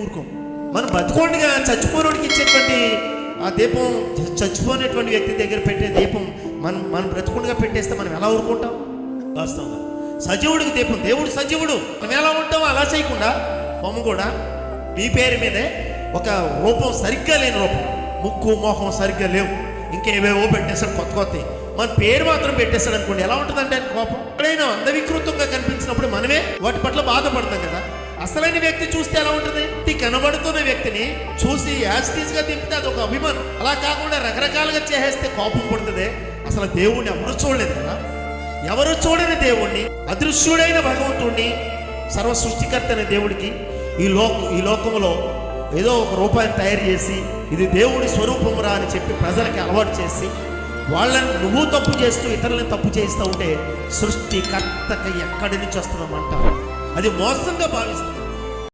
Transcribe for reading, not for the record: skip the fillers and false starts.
ఊరుకోం. మనం బతుకోండిగా చచ్చిపోయినోడికి ఇచ్చేటువంటి ఆ దీపం, చచ్చిపోయినటువంటి వ్యక్తి దగ్గర పెట్టే దీపం మనం బ్రతుకుండగా పెట్టేస్తే మనం ఎలా ఊరుకుంటాం? వాస్తవంగా సజీవుడికి దీపం, దేవుడు సజీవుడు, మనం ఎలా ఉంటామో అలా చేయకుండా బొమ్మ కూడా మీ పేరు మీదే ఒక రూపం సరిగ్గా లేని రూపం, ముక్కు మోహం సరిగ్గా లేవు, ఇంకేవేవో పెట్టేస్తాడు కొత్త కొత్త, మన పేరు మాత్రం పెట్టేస్తాడు అనుకోండి, ఎలా ఉంటుందంటే కోపం. ఎప్పుడైనా అందవికృతంగా కనిపించినప్పుడు మనమే వాటి పట్ల బాధపడతాం కదా. అసలైన వ్యక్తి చూస్తే ఎలా ఉంటుంది? కనబడుతున్న వ్యక్తిని చూసి యాస్టీజ్గా దింపితే అది ఒక అభిమానం. అలా కాకుండా రకరకాలుగా చేసేస్తే కోపం పడుతుంది. అసలు దేవుణ్ణి ఎవరు చూడలేదు కదా, ఎవరు చూడని దేవుణ్ణి, అదృశ్యుడైన భగవంతుడిని, సర్వ సృష్టికర్త అనే దేవుడికి ఈ లోకంలో ఏదో ఒక రూపాయిని తయారు చేసి ఇది దేవుడి స్వరూపమురా అని చెప్పి ప్రజలకి అలవాటు చేసి వాళ్ళని నువ్వు తప్పు చేస్తూ ఇతరులను తప్పు చేస్తూ ఉంటే సృష్టికర్తకి ఎక్కడి నుంచి వస్తుందమంట, అది మోసంగా భావిస్తుంది.